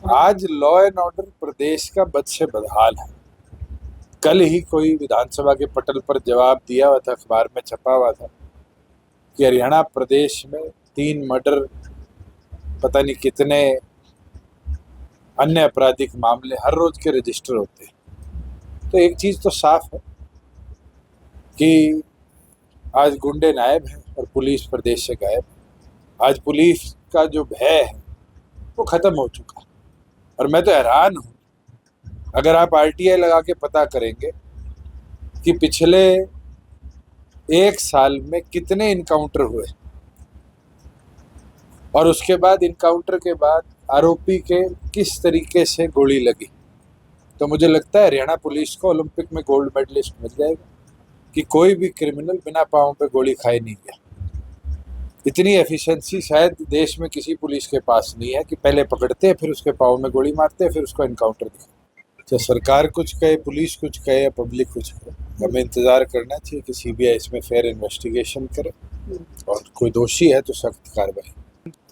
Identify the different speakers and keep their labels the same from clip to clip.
Speaker 1: आज law and order प्रदेश का बद से बदहाल है। कल ही कोई विधानसभा के पटल पर जवाब दिया हुआ था, अखबार में छपा हुआ था कि हरियाणा प्रदेश में 3 मर्डर, पता नहीं कितने अन्य आपराधिक मामले हर रोज के रजिस्टर होते हैं। तो एक चीज तो साफ है कि आज गुंडे नायब हैं और पुलिस प्रदेश से गायब है। आज पुलिस का जो भय है वो खत्म हो चुका है। और मैं तो हैरान हूं, अगर आप आरटीआई लगा के पता करेंगे कि पिछले 1 साल में कितने इनकाउंटर हुए और उसके बाद इनकाउंटर के बाद आरोपी के किस तरीके से गोली लगी, तो मुझे लगता है हरियाणा पुलिस को ओलंपिक में गोल्ड मेडलिस्ट मिल जाएगा कि कोई भी क्रिमिनल बिना पाँव पे गोली खाए नहीं गया। इतनी एफिशिएंसी शायद देश में किसी पुलिस के पास नहीं है कि पहले पकड़ते हैं, फिर उसके पाँव में गोली मारते हैं, फिर उसको इनकाउंटर दिखाते। तो सरकार कुछ कहे, पुलिस कुछ कहे या पब्लिक कुछ कहे, हमें इंतजार करना चाहिए कि सीबीआई इसमें फेयर इन्वेस्टिगेशन करे और कोई दोषी है तो सख्त कार्रवाई।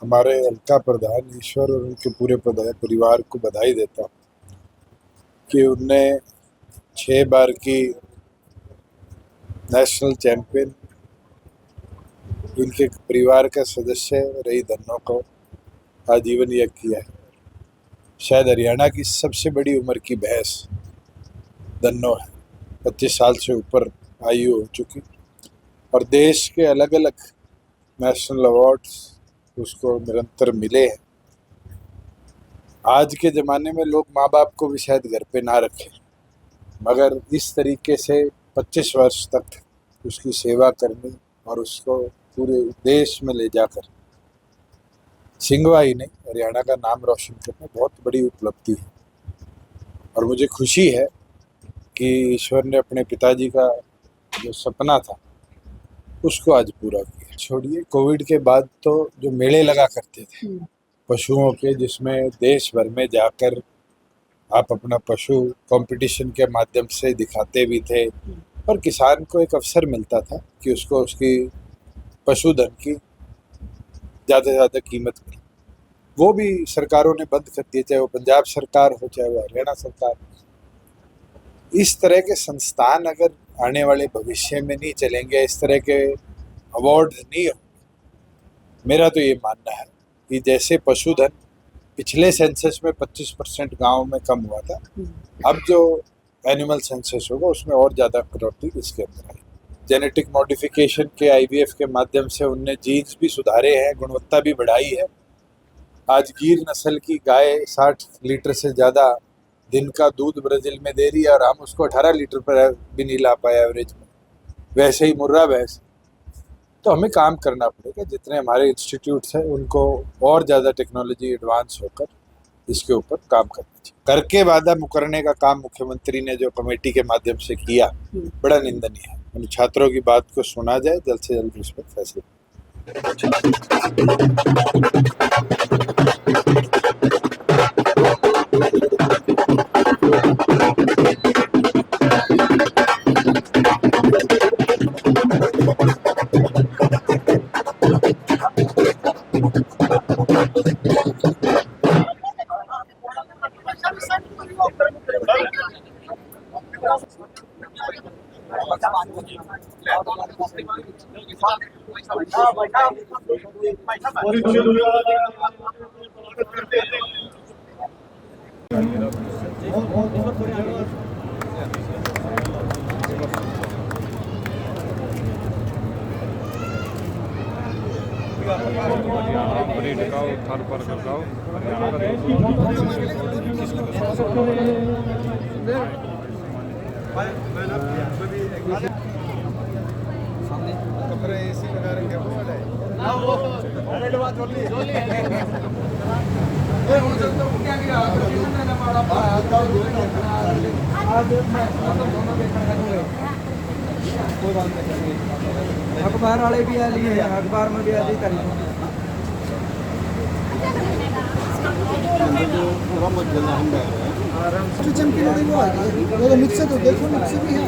Speaker 1: हमारे हल्का प्रधान ईश्वर और उनके पूरे परिवार को बधाई देता हूँ कि उनने 6 बार की नेशनल चैंपियन, उनके परिवार का सदस्य रही धन्नो को आजीवन यज्ञ किया है। शायद हरियाणा की सबसे बड़ी उम्र की भैंस धन्नो है, 25 साल से ऊपर आयु हो चुकी और देश के अलग अलग नेशनल अवार्ड्स उसको निरंतर मिले हैं। आज के ज़माने में लोग माँ बाप को भी शायद घर पे ना रखें, मगर इस तरीके से 25 वर्ष तक उसकी सेवा करनी और उसको पूरे देश में ले जाकर सिंघवा ही नहीं हरियाणा का नाम रोशन करना बहुत बड़ी उपलब्धि है। और मुझे खुशी है कि ईश्वर ने अपने पिताजी का जो सपना था उसको आज पूरा किया। छोड़िए, कोविड के बाद तो जो मेले लगा करते थे पशुओं के, जिसमें देश भर में जाकर आप अपना पशु कंपटीशन के माध्यम से दिखाते भी थे और किसान को एक अवसर मिलता था कि उसको उसकी पशुधन की ज़्यादा से ज़्यादा कीमत मिले, वो भी सरकारों ने बंद कर दिए, चाहे वो पंजाब सरकार हो चाहे वो हरियाणा सरकार। इस तरह के संस्थान अगर आने वाले भविष्य में नहीं चलेंगे, इस तरह के अवार्ड नहीं हो, मेरा तो ये मानना है कि जैसे पशुधन पिछले सेंसस में 25% गाँव में कम हुआ था, अब जो एनिमल सेंसस होगा उसमें और ज़्यादा कटौती इसके अंदर आई। जेनेटिक मॉडिफिकेशन के आईवीएफ के माध्यम से उनने जीन्स भी सुधारे हैं, गुणवत्ता भी बढ़ाई है। आज गिर नस्ल की गाय 60 लीटर से ज़्यादा दिन का दूध ब्राज़ील में दे रही है और हम उसको 18 लीटर पर भी नहीं ला पाए एवरेज में। वैसे ही मुर्रा भैंस। तो हमें काम करना पड़ेगा, जितने हमारे इंस्टीट्यूट्स हैं उनको और ज़्यादा टेक्नोलॉजी एडवांस होकर इसके ऊपर काम करना चाहिए। करके वादा मुकरने का काम मुख्यमंत्री ने जो कमेटी के माध्यम से किया, बड़ा निंदनीय है। उन छात्रों की बात को सुना जाए, जल्द से जल्द उस पर फैसला।
Speaker 2: अखबार वाले भी आ लिए हैं, अखबार में भी आ तारीख किचन की लड़ी वो आ गई, वो मिक्सर तो देखो, मिक्सर भी है।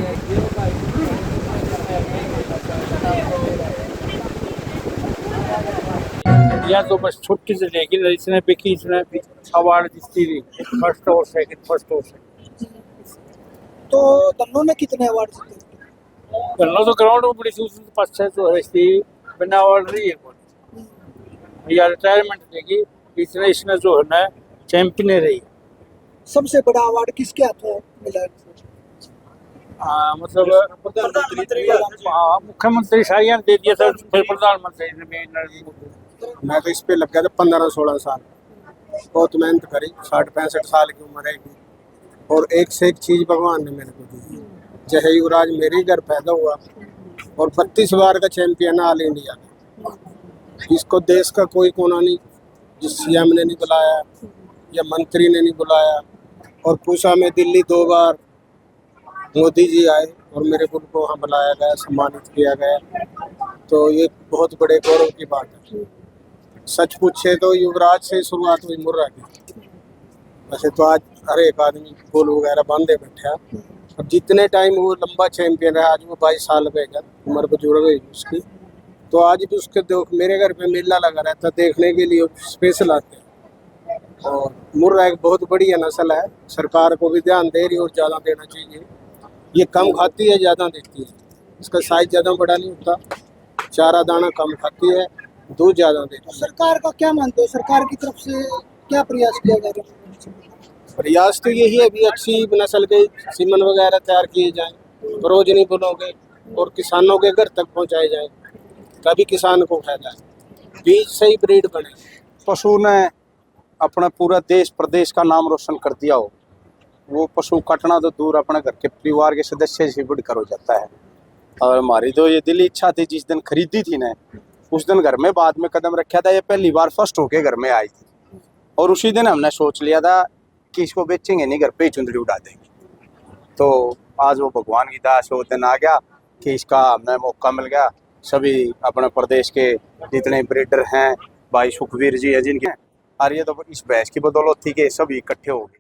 Speaker 3: या तो बस छुट्टी से लेकिन इसने भी की, इसने भी अवार्ड जीतती रही, फर्स्ट और सेकंड।
Speaker 2: तो दोनों ने कितने अवार्ड जीते?
Speaker 3: गन्ना तो ग्राउंड में बड़ी सूची पाँच छह तो है थी, बिना अवार्ड रही है कौन या रिटायरमेंट देगी, इसने इसने जो है ना चैंपियन रही।
Speaker 2: सबसे बड़ा अवार्ड किसके हाथों मिला है?
Speaker 3: मतलब मुख्यमंत्री शाह ने दे दिया था, फिर प्रधानमंत्री ने भी।
Speaker 4: मैं तो इस पे लग गया था 15-16 साल, बहुत मेहनत करी। 60-65 साल की उम्र है और एक से एक चीज भगवान ने मेरे को दी। जय युवराज मेरे ही घर पैदा हुआ और 32 बार का चैंपियन ऑल इंडिया का। इसको देश का कोई कोना नहीं, जिस सीएम ने नहीं बुलाया या मंत्री ने नहीं बुलाया। और पूसा में दिल्ली 2 बार मोदी जी आए और मेरे को उनको वहाँ बुलाया गया, सम्मानित किया गया। तो ये बहुत बड़े गौरव की बात है। सच पूछे तो युवराज से शुरुआत हुई मुर्रा की। वैसे तो आज हर एक आदमी गोल वगैरह बांधे बैठा। अब जितने टाइम वो लंबा चैंपियन है, आज वो 22 साल का है, उम्र बुजुर्ग है उसकी। तो आज भी उसके मेरे घर पे मेला लगा रहता, देखने के लिए स्पेशल आते हैं। और मुर्रा एक बहुत बढ़िया नस्ल है, सरकार को भी ध्यान दे रही और ज़्यादा देना चाहिए। ये कम खाती है, ज़्यादा देती है। इसका साइज ज़्यादा बड़ा नहीं होता, चारा दाना कम खाती है, दूध ज़्यादा देती है।
Speaker 2: सरकार का क्या मानते हो? सरकार की तरफ से क्या प्रयास किया जा रहा है?
Speaker 4: प्रयास तो यही है भी अच्छी नस्ल के सीमन वगैरह तैयार किए जाएं, प्रोजनी बुलोगे और किसानों के घर तक पहुंचाए जाएं, तभी किसान को फायदा है। बीज सही ब्रीड बने।
Speaker 5: पशु ने अपना पूरा देश प्रदेश का नाम रोशन कर दिया हो, वो पशु काटना तो दूर, अपने घर के परिवार के सदस्य से बढ़कर हो जाता है। और हमारी तो ये दिली इच्छा थी, जिस दिन खरीदी थी ना उस दिन घर में बाद में कदम रखा था। ये पहली बार फर्स्ट होके घर में आई थी और उसी दिन हमने सोच लिया था कि इसको बेचेंगे नहीं, घर पे ही चुंदड़ी उड़ा देंगे। तो आज वो भगवान की दास वो दिन आ गया कि इसका हमें मौका मिल गया। सभी अपने प्रदेश के जितने ब्रीडर हैं, भाई सुखवीर जी हैं जिनके, और ये तो इस भैंस की बदौलत थी कि सभी इकट्ठे हो गए।